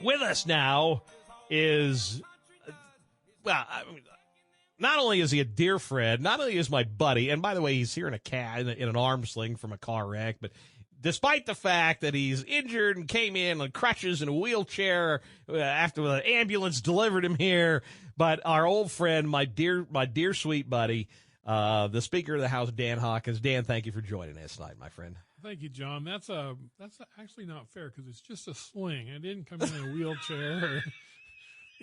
With us now is, well, not only is he a dear friend, not only is my buddy, and by the way, he's here in a cab, in an arm sling from a car wreck, but despite the fact that he's injured and came in on crutches in a wheelchair after the ambulance delivered him here, but our old friend, my dear sweet buddy, the Speaker of the House, Dan Hawkins. Dan, thank you for joining us tonight, my friend. Thank you, John. That's actually not fair because it's just a sling. I didn't come in a wheelchair.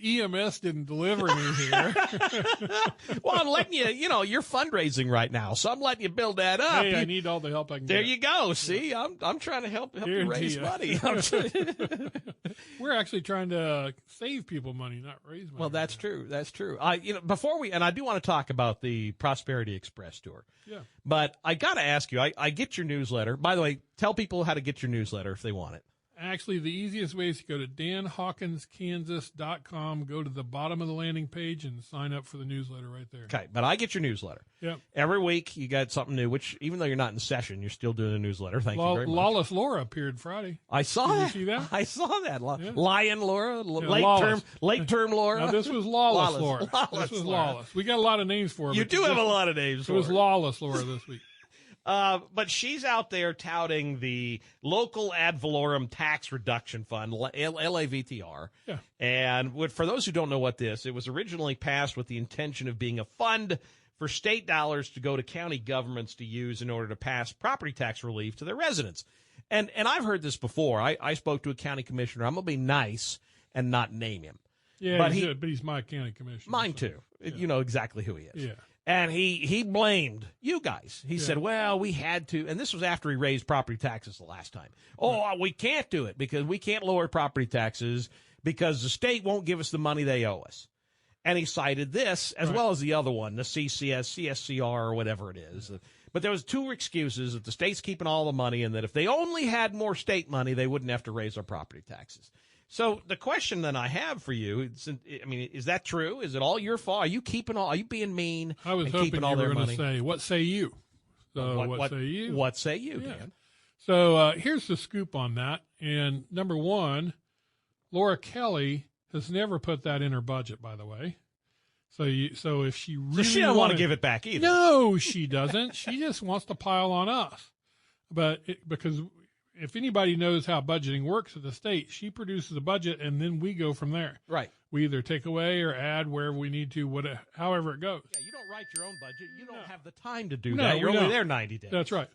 EMS didn't deliver me here. Well, I'm letting you, you're fundraising right now, so I'm letting you build that up. Hey, I need all the help I can get. There you go. See, I'm trying to help you raise money. We're actually trying to save people money, not raise money. Well, that's true. That's true. Before we, and I do want to talk about the Prosperity Express tour. Yeah. But I got to ask you, I get your newsletter. By the way, tell people how to get your newsletter if they want it. Actually, the easiest way is to go to danhawkinskansas.com, go to the bottom of the landing page, and sign up for the newsletter right there. Okay, but I get your newsletter. Yep. Every week you got something new, which even though you're not in session, you're still doing a newsletter. Thank you very much. Lawless Laura appeared Friday. I saw Did that. you see that? I saw that. Yeah. Lion Laura, late term Laura. Now, this was Lawless Laura. Lawless This was Laura. Lawless. We got a lot of names for her. You do have a lot of names for her. It was Lawless Laura this week. But she's out there touting the local ad valorem tax reduction fund, LAVTR. Yeah. And for those who don't know what it was originally passed with the intention of being a fund for state dollars to go to county governments to use in order to pass property tax relief to their residents. And I've heard this before. I spoke to a county commissioner. I'm going to be nice and not name him. Yeah, but he's my county commissioner. Mine too. Yeah. You know exactly who he is. Yeah. And he blamed you guys. He said, well, we had to, and this was after he raised property taxes the last time. Oh, we can't do it because we can't lower property taxes because the state won't give us the money they owe us. And he cited this as well as the other one, the CSCR or whatever it is. But there was two excuses, that the state's keeping all the money and that if they only had more state money, they wouldn't have to raise our property taxes. So the question that I have for you, is that true? Is it all your fault? Are you being mean? I was hoping you were going to say, what say you? So what say you? What say you, Dan? So here's the scoop on that. And number one, Laura Kelly has never put that in her budget, by the way. So if she really she doesn't want to give it back either. No, she doesn't. She just wants to pile on us. Because if anybody knows how budgeting works at the state, she produces a budget, and then we go from there. Right. We either take away or add wherever we need to, however it goes. Yeah, you don't write your own budget. You don't have the time to do that. You're only there 90 days. That's right.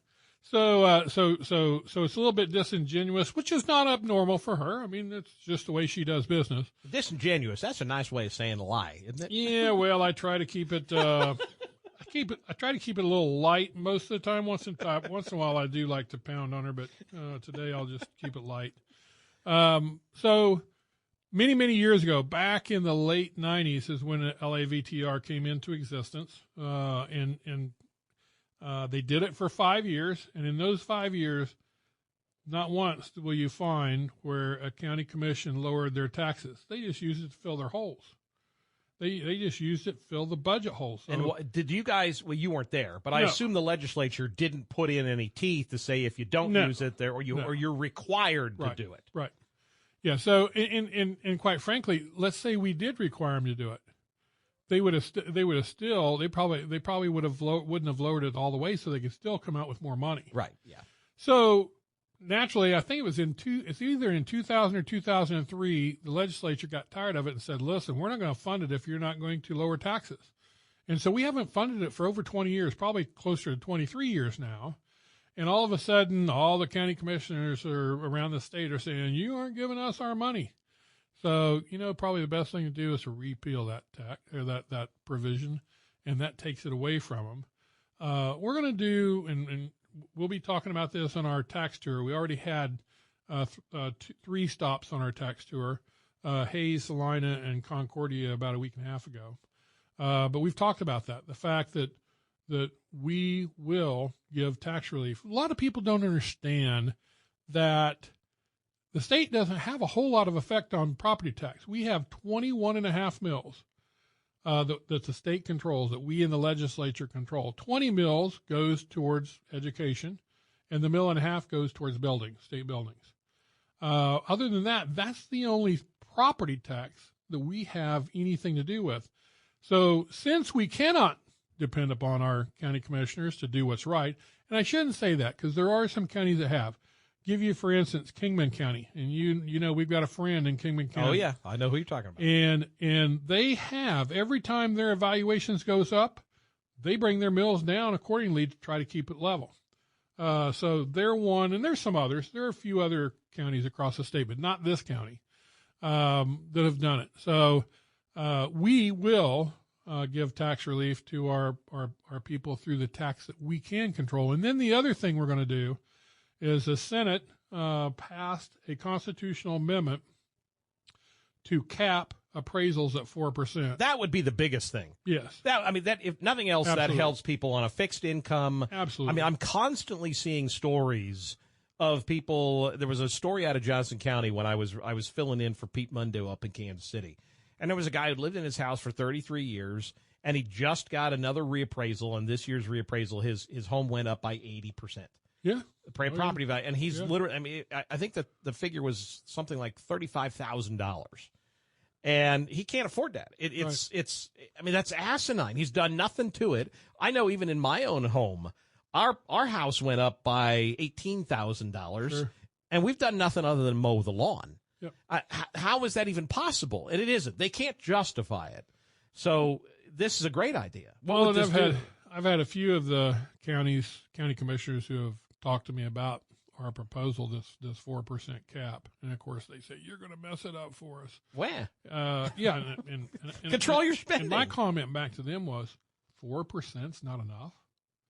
So it's a little bit disingenuous, which is not abnormal for her. I mean, it's just the way she does business. Disingenuous. That's a nice way of saying a lie, isn't it? Yeah. Well, I try to keep it. I try to keep it a little light most of the time. Once in a while, I do like to pound on her, but today I'll just keep it light. So many years ago, back in the late 90s, is when LAVTR came into existence, and they did it for 5 years. And in those 5 years, not once will you find where a county commission lowered their taxes. They just used it to fill their holes. They just used it to fill the budget holes. So, and did you guys? Well, you weren't there, but I assume the legislature didn't put in any teeth to say if you don't use it there, or you're required to do it. Right. Yeah. So, and quite frankly, let's say we did require them to do it, they probably wouldn't have lowered it all the way, so they could still come out with more money. Right. Yeah. So naturally, I think it was it's either in 2000 or 2003, the legislature got tired of it and said, listen, we're not going to fund it if you're not going to lower taxes. And so we haven't funded it for over 20 years, probably closer to 23 years now. And all of a sudden, all the county commissioners around the state are saying, you aren't giving us our money. So, probably the best thing to do is to repeal that that provision, and that takes it away from them. We're going to do, and we'll be talking about this on our tax tour. We already had 3 stops on our tax tour, Hayes, Salina, and Concordia about a week and a half ago. But we've talked about that, the fact that we will give tax relief. A lot of people don't understand that the state doesn't have a whole lot of effect on property tax. We have 21.5 mills that the state controls, that we in the legislature control. 20 mills goes towards education, and the mill and a half goes towards buildings, state buildings. Other than that, that's the only property tax that we have anything to do with. So since we cannot depend upon our county commissioners to do what's right, and I shouldn't say that because there are some counties that have. Give you, for instance, Kingman County, and you know we've got a friend in Kingman County. Oh yeah, I know who you're talking about. And they have, every time their evaluations goes up, they bring their mills down accordingly to try to keep it level. So they're one, and there's some others. There are a few other counties across the state, but not this county, that have done it. So we will give tax relief to our people through the tax that we can control. And then the other thing we're going to do is the Senate passed a constitutional amendment to cap appraisals at 4%. That would be the biggest thing. Yes. That if nothing else, Absolutely. that helps people on a fixed income. Absolutely. I'm constantly seeing stories of people. There was a story out of Johnson County when I was filling in for Pete Mundo up in Kansas City, and there was a guy who lived in his house for 33 years, and he just got another reappraisal, and this year's reappraisal, his home went up by 80%. Yeah. Property value, and he's literally. I think that the figure was something like $35,000. And he can't afford that. It's that's asinine. He's done nothing to it. I know even in my own home, our house went up by $18,000, Sure. and we've done nothing other than mow the lawn. Yep. How is that even possible? And it isn't. They can't justify it. So this is a great idea. Well, and I've had a few of the county commissioners who have talked to me about our proposal, this 4% cap, and of course they say you're going to mess it up for us. Where? Yeah, and Control your spending. And my comment back to them was, 4%'s not enough.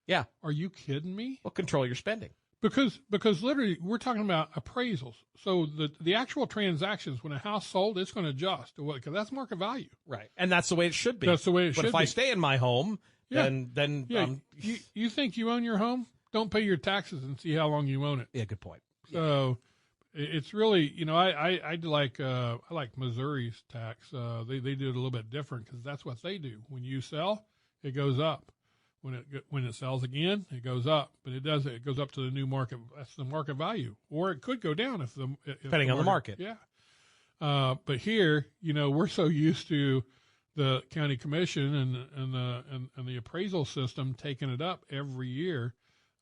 Yeah. Are you kidding me? Well, control your spending. Because literally we're talking about appraisals. So the actual transactions, when a house sold, it's going to adjust to what, because that's market value. Right. And that's the way it should be. That's the way it should be. But if I stay in my home, then you think you own your home? Don't pay your taxes and see how long you own it. Yeah, good point. So it's really, I like Missouri's tax. They do it a little bit different because that's what they do. When you sell, it goes up. When it sells again, it goes up. But it goes up to the new market. That's the market value, or it could go down depending on the market. Yeah. But here, we're so used to the county commission and the appraisal system taking it up every year.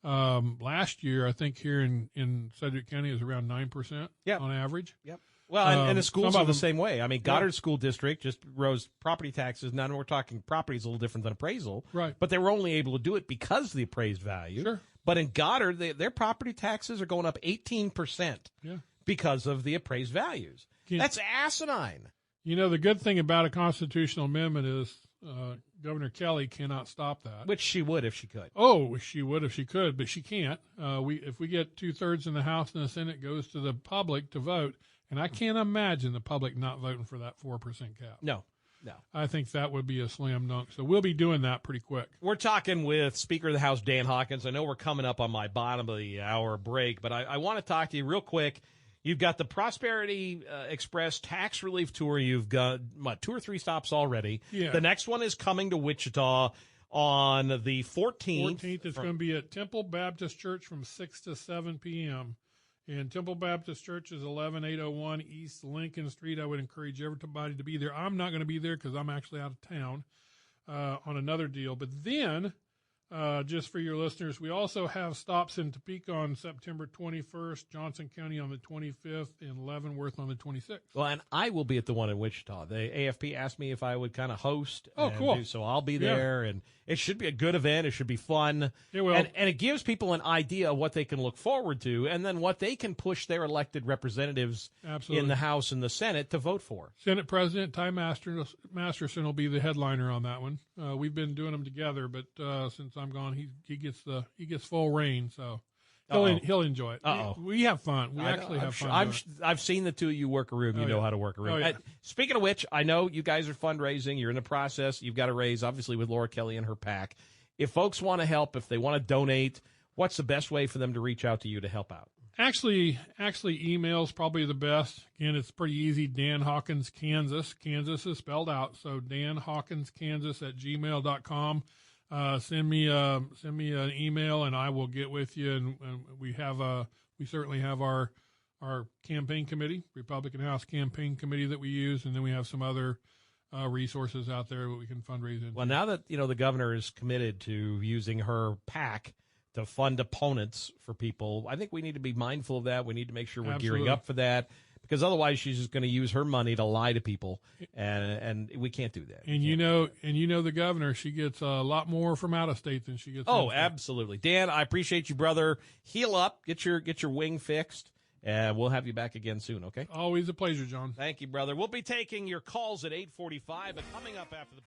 Last year, I think here in Sedgwick County is around 9% on average. Yep. Well, and the schools are the same way. I mean, Goddard School District just rose property taxes. Now we're talking property is a little different than appraisal. Right. But they were only able to do it because of the appraised value. Sure. But in Goddard, their property taxes are going up 18% because of the appraised values. That's asinine. The good thing about a constitutional amendment is Governor Kelly cannot stop that. Which she would if she could. Oh, she would if she could, but she can't. If we get 2/3 in the House and the Senate, it goes to the public to vote, and I can't imagine the public not voting for that 4% cap. No. I think that would be a slam dunk. So we'll be doing that pretty quick. We're talking with Speaker of the House, Dan Hawkins. I know we're coming up on my bottom of the hour break, but I want to talk to you real quick. You've got the Prosperity Express tax relief tour. You've got, 2 or 3 stops already. Yeah. The next one is coming to Wichita on the 14th. 14th, it's going to be at Temple Baptist Church from 6 to 7 p.m. And Temple Baptist Church is 11801 East Lincoln Street. I would encourage everybody to be there. I'm not going to be there because I'm actually out of town on another deal. But then, just for your listeners, we also have stops in Topeka on September 21st, Johnson County on the 25th, and Leavenworth on the 26th. Well, and I will be at the one in Wichita. The AFP asked me if I would kind of host. Oh, cool. So I'll be there, and it should be a good event. It should be fun. It will. And it gives people an idea of what they can look forward to, and then what they can push their elected representatives in the House and the Senate to vote for. Senate President Ty Masterson will be the headliner on that one. We've been doing them together, but since I'm gone, he gets full reign, so he'll enjoy it. We have fun. We actually have fun. I've seen the two of you work a room. You know how to work a room. Speaking of which, I know you guys are fundraising. You're in the process. You've got to raise, obviously, with Laura Kelly and her PAC. If folks want to help, if they want to donate, what's the best way for them to reach out to you to help out? Actually, email's probably the best. Again, it's pretty easy. Dan Hawkins, Kansas. Kansas is spelled out. So Dan Hawkins, Kansas @gmail.com. Send me an email and I will get with you. And we certainly have our our campaign committee, Republican House campaign committee that we use, and then we have some other resources out there that we can fundraise into. Well, now that the governor is committed to using her PAC to fund opponents for people, I think we need to be mindful of that. We need to make sure we're gearing up for that, because otherwise she's just going to use her money to lie to people, and we can't do that. And the governor, she gets a lot more from out of state than she gets. Oh, absolutely, Dan. I appreciate you, brother. Heal up, get your wing fixed. And we'll have you back again soon, okay? Always a pleasure, John. Thank you, brother. We'll be taking your calls at 8:45, but coming up after the